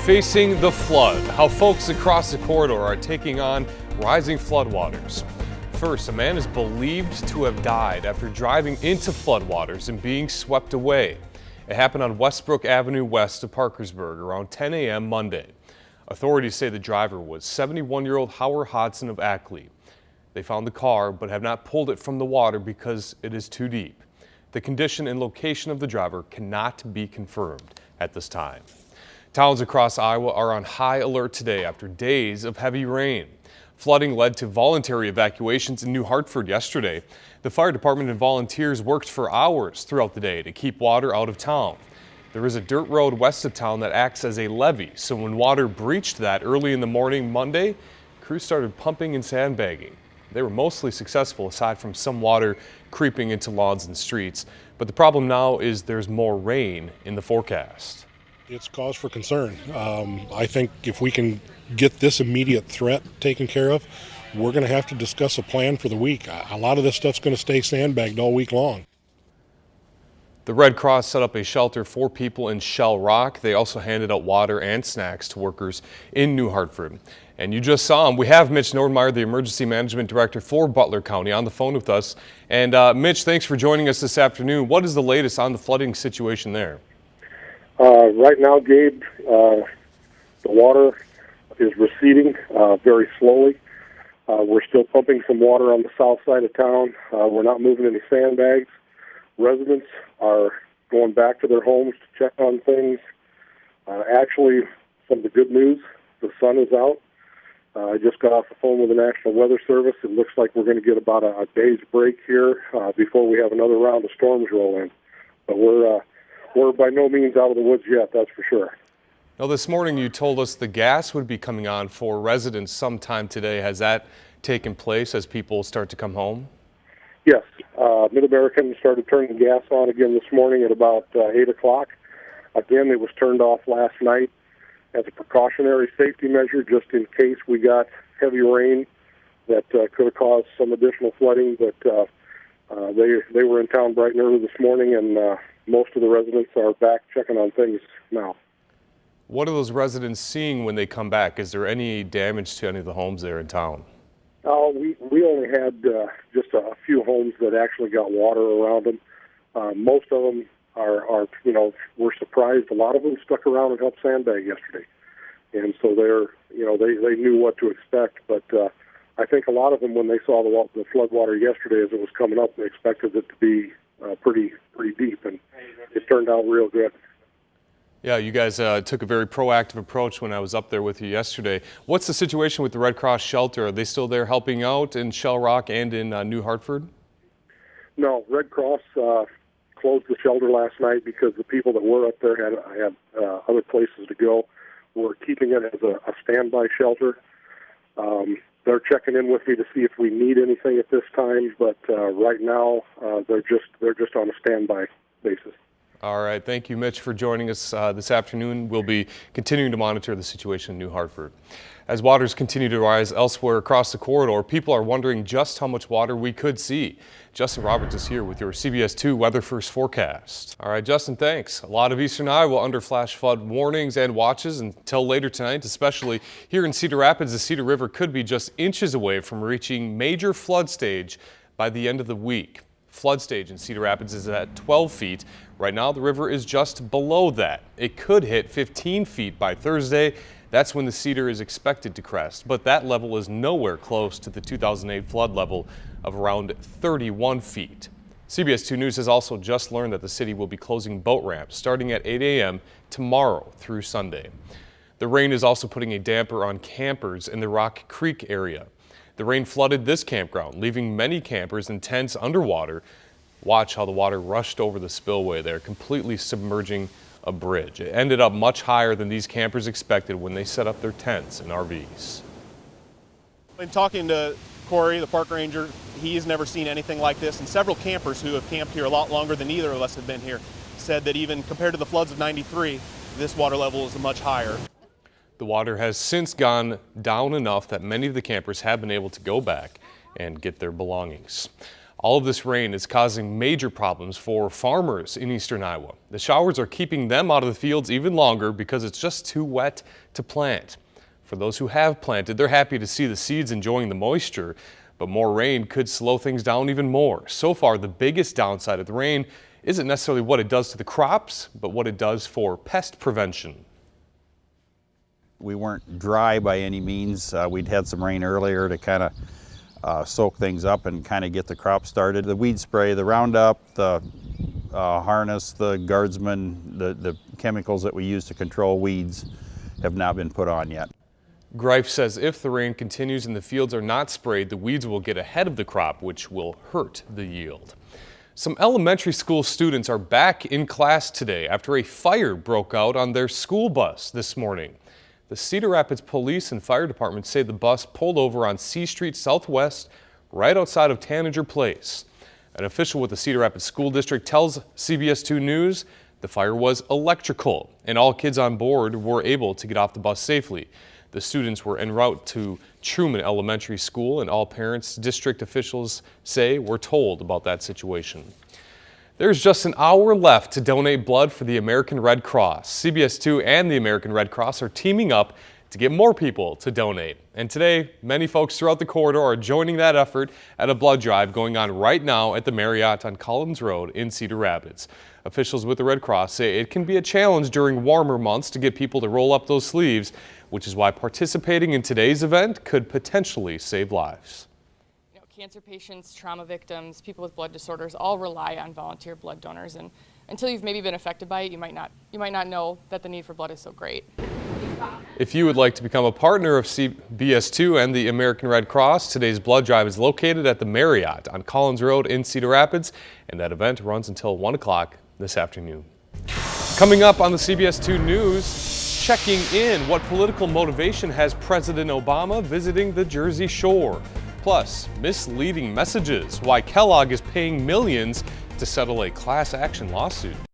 Facing the flood, how folks across the corridor are taking on rising floodwaters. First, a man is believed to have died after driving into floodwaters and being swept away. It happened on Westbrook Avenue west of Parkersburg around 10 a.m. Monday. Authorities say the driver was 71-year-old Howard Hodson of Ackley. They found the car but have not pulled it from the water because it is too deep. The condition and location of the driver cannot be confirmed at this time. Towns across Iowa are on high alert today after days of heavy rain. Flooding led to voluntary evacuations in New Hartford yesterday. The fire department and volunteers worked for hours throughout the day to keep water out of town. There is a dirt road west of town that acts as a levee, so when water breached that early in the morning Monday, crews started pumping and sandbagging. They were mostly successful aside from some water creeping into lawns and streets. But the problem now is there's more rain in the forecast. It's cause for concern. I think if we can get this immediate threat taken care of, we're going to have to discuss a plan for the week. A lot of this stuff's going to stay sandbagged all week long. The Red Cross set up a shelter for people in Shell Rock. They also handed out water and snacks to workers in New Hartford. And you just saw him. We have Mitch Nordmeyer, the Emergency Management Director for Butler County, on the phone with us. And Mitch, thanks for joining us this afternoon. What is the latest on the flooding situation there? Right now, Gabe, the water is receding very slowly. We're still pumping some water on the south side of town. We're not moving any sandbags. Residents are going back to their homes to check on things. Actually, some of the good news, the sun is out. I just got off the phone with the National Weather Service. It looks like we're going to get about a day's break here before we have another round of storms roll in. But we're by no means out of the woods yet, that's for sure. Now, this morning you told us the gas would be coming on for residents sometime today. Has that taken place as people start to come home? Yes. Mid-American started turning gas on again this morning at about 8 o'clock. Again, it was turned off last night as a precautionary safety measure just in case we got heavy rain that could have caused some additional flooding. But they were in town bright and early this morning, and most of the residents are back checking on things now. What are those residents seeing when they come back? Is there any damage to any of the homes there in town? We only had just a few homes that actually got water around them. Most of them are were surprised. A lot of them stuck around and helped sandbag yesterday, and so they knew what to expect. But I think a lot of them, when they saw the flood water yesterday as it was coming up, they expected it to be pretty deep, and it turned out real good. Yeah, you guys took a very proactive approach when I was up there with you yesterday. What's the situation with the Red Cross shelter? Are they still there helping out in Shell Rock and in New Hartford? No, Red Cross closed the shelter last night because the people that were up there had other places to go. We're keeping it as a standby shelter. They're checking in with me to see if we need anything at this time, but right now they're just on a standby basis. All right. Thank you, Mitch, for joining us this afternoon. We'll be continuing to monitor the situation in New Hartford. As waters continue to rise elsewhere across the corridor, people are wondering just how much water we could see. Justin Roberts is here with your CBS 2 Weather First forecast. All right, Justin, thanks. A lot of eastern Iowa under flash flood warnings and watches until later tonight, especially here in Cedar Rapids. The Cedar River could be just inches away from reaching major flood stage by the end of the week. Flood stage in Cedar Rapids is at 12 feet. Right now, the river is just below that. It could hit 15 feet by Thursday. That's when the Cedar is expected to crest, but that level is nowhere close to the 2008 flood level of around 31 feet. CBS 2 News has also just learned that the city will be closing boat ramps starting at 8 a.m. tomorrow through Sunday. The rain is also putting a damper on campers in the Rock Creek area. The rain flooded this campground, leaving many campers and tents underwater. Watch how the water rushed over the spillway there, completely submerging a bridge. It ended up much higher than these campers expected when they set up their tents and RVs. In talking to Corey, the park ranger, he's never seen anything like this, and several campers who have camped here a lot longer than either of us have been here said that even compared to the floods of '93, this water level is much higher. The water has since gone down enough that many of the campers have been able to go back and get their belongings. All of this rain is causing major problems for farmers in eastern Iowa. The showers are keeping them out of the fields even longer because it's just too wet to plant. For those who have planted, they're happy to see the seeds enjoying the moisture, but more rain could slow things down even more. So far, the biggest downside of the rain isn't necessarily what it does to the crops, but what it does for pest prevention. We weren't dry by any means. We'd had some rain earlier to kind of soak things up and kind of get the crop started. The weed spray, the Roundup, the harness, the guardsman, the chemicals that we use to control weeds have not been put on yet. Greif says if the rain continues and the fields are not sprayed, the weeds will get ahead of the crop, which will hurt the yield. Some elementary school students are back in class today after a fire broke out on their school bus this morning. The Cedar Rapids Police and Fire Department say the bus pulled over on C Street Southwest, right outside of Tanager Place. An official with the Cedar Rapids School District tells CBS 2 News the fire was electrical and all kids on board were able to get off the bus safely. The students were en route to Truman Elementary School, and all parents, district officials say, were told about that situation. There's just an hour left to donate blood for the American Red Cross. CBS 2 and the American Red Cross are teaming up to get more people to donate. And today, many folks throughout the corridor are joining that effort at a blood drive going on right now at the Marriott on Collins Road in Cedar Rapids. Officials with the Red Cross say it can be a challenge during warmer months to get people to roll up those sleeves, which is why participating in today's event could potentially save lives. Cancer patients, trauma victims, people with blood disorders all rely on volunteer blood donors, and until you've maybe been affected by it, you might not know that the need for blood is so great. If you would like to become a partner of CBS2 and the American Red Cross, today's blood drive is located at the Marriott on Collins Road in Cedar Rapids, and that event runs until 1 o'clock this afternoon. Coming up on the CBS 2 News, checking in, what political motivation has President Obama visiting the Jersey Shore? Plus, misleading messages, why Kellogg is paying millions to settle a class action lawsuit.